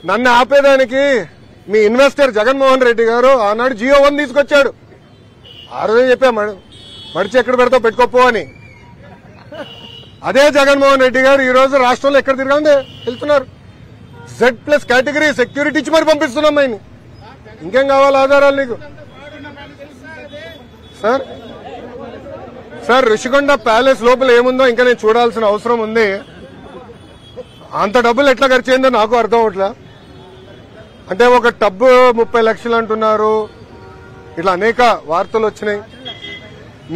నన్ను ఆపేదానికి మీ ఇన్వెస్టర్ జగన్మోహన్ రెడ్డి గారు ఆనాడు జియో 1 తీసుకొచ్చాడు. ఆ రోజే చెప్పా మడిచి ఎక్కడ పెడతావు పెట్టుకోపో అని. అదే జగన్మోహన్ రెడ్డి గారు ఈ రోజు రాష్ట్రంలో ఎక్కడ తిరగండి వెళ్తున్నారు. Z+ కేటగిరీ సెక్యూరిటీ ఇచ్చి మరి పంపిస్తున్నాం ఆయన. ఇంకేం కావాలి ఆధారాలు నీకు? సార్ రిషికొండ ప్యాలెస్ లోపల ఏముందో ఇంకా నేను చూడాల్సిన అవసరం ఉంది. అంత డబ్బులు ఎట్లా ఖర్చు అయిందో నాకు అర్థం అవట్లా. అంటే ఒక టబ్బు 30 లక్షలు అంటున్నారు. ఇట్లా అనేక వార్తలు వచ్చినాయి.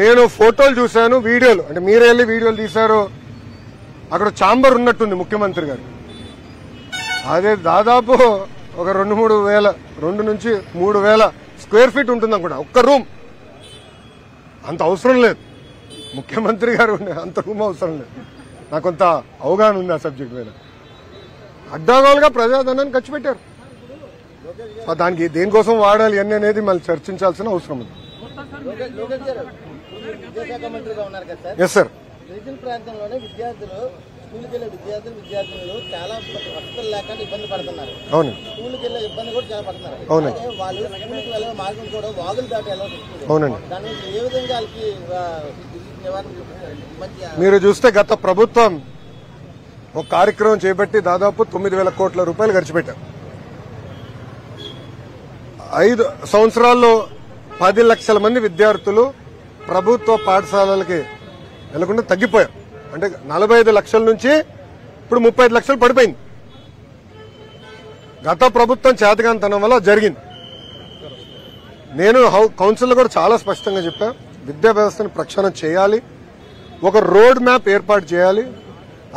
నేను ఫోటోలు చూశాను, వీడియోలు, అంటే మీరే వెళ్ళి వీడియోలు తీశారు. అక్కడ ఛాంబర్ ఉన్నట్టుంది ముఖ్యమంత్రి గారు. అదే దాదాపు ఒక 2 నుంచి 3 వేల స్క్వేర్ ఫీట్ ఉంటుంది అనుకుంటా ఒక్క రూమ్. అంత అవసరం లేదు ముఖ్యమంత్రి గారు అంత రూమ్ అవసరం లేదు. నాకు కొంత అవగాహన ఉంది ఆ సబ్జెక్ట్ మీద. అడ్డాగోలుగా ప్రజాధనాన్ని ఖర్చు పెట్టారు. దానికి దేనికోసం వాడాలి అని అనేది మళ్ళీ చర్చించాల్సిన అవసరం ఉంది. Yes sir. గిరిజన ప్రాంతంలోనే స్కూల్కి వెళ్ళే విద్యార్థులు చాలా వసతులు లేకుండా ఇబ్బంది పడుతున్నారు. అవును. స్కూల్కి వెళ్ళే ఇబ్బంది కూడా చాలా పడుతున్నారు. అవును. వాళ్ళు స్కూల్కి వెళ్ళే మార్గం కూడా వాగులు దాటి ఎలా వస్తుంది. అవునండి. దాని ఏ విధంగా వాళ్ళకి నివారణ మీరు చూస్తే గత ప్రభుత్వం ఒక కార్యక్రమం చేపట్టి దాదాపు 9,000 కోట్ల రూపాయలు ఖర్చు పెట్టారు. 5 సంవత్సరాల్లో 10 లక్షల మంది విద్యార్థులు ప్రభుత్వ పాఠశాలలకి వెళ్లకుండా తగ్గిపోయారు. అంటే 45 లక్షల నుంచి ఇప్పుడు 35 లక్షలు పడిపోయింది. గత ప్రభుత్వం చేతగానితనం వల్ల జరిగింది. నేను కౌన్సిల్లో కూడా చాలా స్పష్టంగా చెప్పా, విద్యా వ్యవస్థను ప్రక్షాళన చేయాలి, ఒక రోడ్ మ్యాప్ ఏర్పాటు చేయాలి.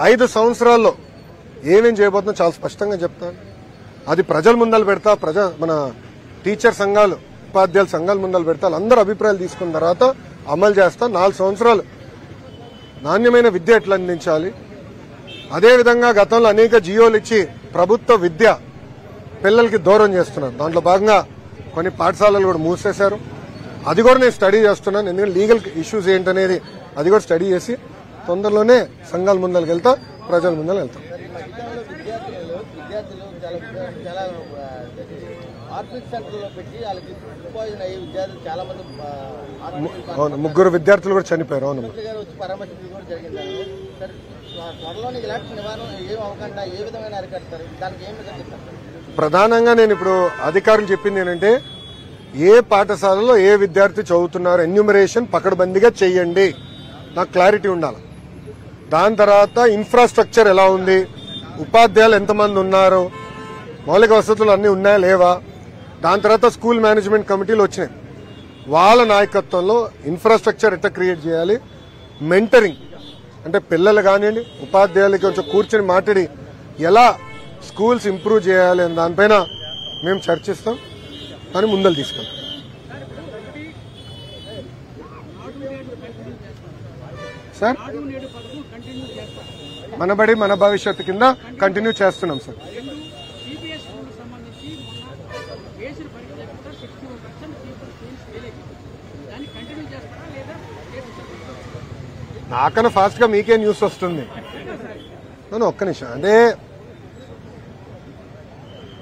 5 సంవత్సరాల్లో ఏమేం చేయబోతుందో చాలా స్పష్టంగా చెప్తాను. అది ప్రజల ముందలు పెడతా, మన టీచర్ సంఘాలు, ఉపాధ్యాయుల సంఘాల ముందలు పెడతా, అందరూ అభిప్రాయాలు తీసుకున్న తర్వాత అమలు చేస్తా. 4 సంవత్సరాలు నాణ్యమైన విద్య ఎట్లా అందించాలి. అదేవిధంగా గతంలో అనేక జియోలు ఇచ్చి ప్రభుత్వ విద్య పిల్లలకి దూరం చేస్తున్నారు. దాంట్లో భాగంగా కొన్ని పాఠశాలలు కూడా మూసేశారు. అది కూడా నేను స్టడీ చేస్తున్నాను. ఎందుకంటే లీగల్ ఇష్యూస్ ఏంటనేది అది కూడా స్టడీ చేసి తొందరలోనే సంఘాల ముందరికి వెళ్తా, ప్రజల ముందర వెళ్తాం. అవును, 3 విద్యార్థులు కూడా చనిపోయారు. అవును. ప్రధానంగా నేను ఇప్పుడు అధికారులు చెప్పింది ఏంటంటే, ఏ పాఠశాలలో ఏ విద్యార్థి చదువుతున్నారు ఎన్యూమరేషన్ పకడ్బందీగా చెయ్యండి. నాకు క్లారిటీ ఉండాలి. దాని తర్వాత ఇన్ఫ్రాస్ట్రక్చర్ ఎలా ఉంది, ఉపాధ్యాయులు ఎంతమంది ఉన్నారు, మౌలిక వసతులు అన్నీ ఉన్నాయా లేవా. దాని తర్వాత స్కూల్ మేనేజ్మెంట్ కమిటీలు వచ్చినాయి. వాళ్ళ నాయకత్వంలో ఇన్ఫ్రాస్ట్రక్చర్ ఎట్లా క్రియేట్ చేయాలి, మెంటరింగ్ అంటే పిల్లలు కానివ్వండి ఉపాధ్యాయులకి కొంచెం కూర్చొని మాట్లాడి ఎలా స్కూల్స్ ఇంప్రూవ్ చేయాలి అని దానిపైన మేము చర్చిస్తాం అని ముందలు తీసుకెళ్తాం. సార్ మనబడి మన భవిష్యత్తు కింద కంటిన్యూ చేస్తున్నాం సార్. నాకన్నా ఫాస్ట్ గా మీకే న్యూస్ వస్తుంది. ఒక్క నిమిషం. అంటే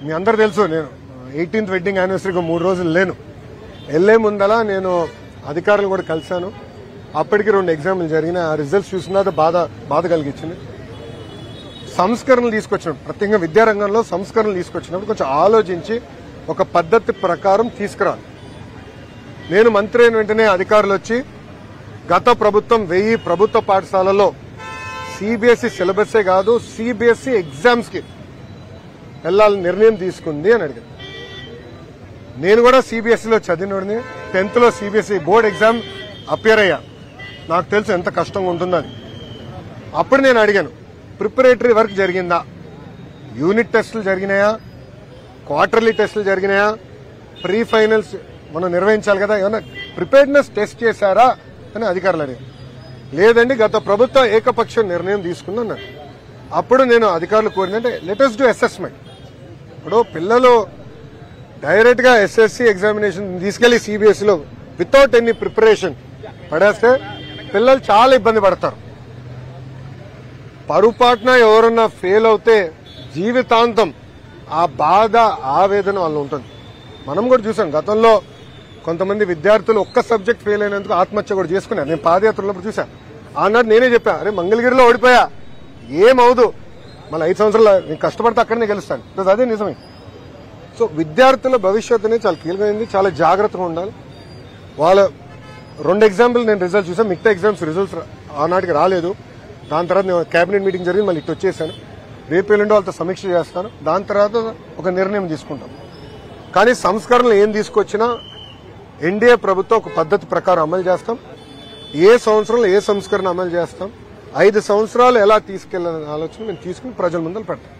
మీ అందరు తెలుసు, నేను 18th వెడ్డింగ్ యానివర్సరీకి 3 రోజులు లేను. వెళ్లే ముందలా నేను అధికారులు కూడా కలిశాను. అప్పటికి 2 ఎగ్జామ్లు జరిగినాయి. ఆ రిజల్ట్స్ చూసినా బాధ కలిగించింది. సంస్కరణలు తీసుకొచ్చినప్పుడు, ప్రత్యేకంగా విద్యారంగంలో సంస్కరణలు తీసుకొచ్చినప్పుడు కొంచెం ఆలోచించి ఒక పద్ధతి ప్రకారం తీసుకురాలి. నేను మంత్రి అయిన వెంటనే అధికారులు వచ్చి గత ప్రభుత్వం 1000 ప్రభుత్వ పాఠశాలలో సిబిఎస్ఈ సిలబసే కాదు సిబిఎస్ఈ ఎగ్జామ్స్ కి వెళ్లాలని నిర్ణయం తీసుకుంది అని అడిగారు. నేను కూడా సిబిఎస్ఈలో చదివినోడిని. 10th లో సిబిఎస్ఈ బోర్డ్ ఎగ్జామ్ అపియర్ అయ్యా. నాకు తెలుసు ఎంత కష్టంగా ఉంటుందని. అప్పుడు నేను అడిగాను, ప్రిపరేటరీ వర్క్ జరిగిందా, యూనిట్ టెస్టులు జరిగినాయా, క్వార్టర్లీ టెస్టులు జరిగినాయా, ప్రీ ఫైనల్స్ మనం నిర్వహించాలి కదా, ఏమన్నా ప్రిపేర్డ్నెస్ టెస్ట్ చేశారా అని అధికారులు అడిగారు. లేదండి గత ప్రభుత్వం ఏకపక్ష నిర్ణయం తీసుకుందన్నారు. అప్పుడు నేను అధికారులు కోరిందంటే లెట్ us డూ అసెస్మెంట్. ఇప్పుడు పిల్లలు డైరెక్ట్ గా ఎస్ఎస్సీ ఎగ్జామినేషన్ తీసుకెళ్లి సిబిఎస్ఈలో వితౌట్ ఎనీ ప్రిపరేషన్ పడేస్తే పిల్లలు చాలా ఇబ్బంది పడతారు. పొరపాటున ఎవరన్నా ఫెయిల్ అవుతే జీవితాంతం ఆ బాధ ఆవేదన వాళ్ళు ఉంటుంది. మనం కూడా చూసాం గతంలో కొంతమంది విద్యార్థులు ఒక్క సబ్జెక్ట్ ఫెయిల్ అయినందుకు ఆత్మహత్య కూడా చేసుకున్నారు. నేను పాదయాత్రలో చూశాను. ఆనాడు నేనే చెప్పా, అరే మంగళగిరిలో ఓడిపోయా ఏమవుదు, మళ్ళీ 5 సంవత్సరాలు నేను కష్టపడితే అక్కడనే గెలుస్తాను. అదే నిజమే. సో విద్యార్థుల భవిష్యత్తు అనేది చాలా కీలకమైంది, చాలా జాగ్రత్తగా ఉండాలి. వాళ్ళ 2 ఎగ్జాంపుల్ నేను రిజల్ట్ చూసాను, మిగతా ఎగ్జామ్స్ రిజల్ట్స్ ఆనాటికి రాలేదు. దాని తర్వాత నేను కేబినెట్ మీటింగ్ జరిగింది, మళ్ళీ ఇటు వచ్చేసాను. రేపు ఎల్లుండి వాళ్ళతో సమీక్ష చేస్తాను, దాని తర్వాత ఒక నిర్ణయం తీసుకుంటాం. కానీ సంస్కరణలు ఏం తీసుకొచ్చినా ఎన్డీఏ ప్రభుత్వం ఒక పద్ధతి ప్రకారం అమలు చేస్తాం. ఏ సంవత్సరంలో ఏ సంస్కరణ అమలు చేస్తాం, 5 సంవత్సరాలు ఎలా తీసుకెళ్లాలనే ఆలోచన మేము తీసుకుని ప్రజల ముందర పెడతాం.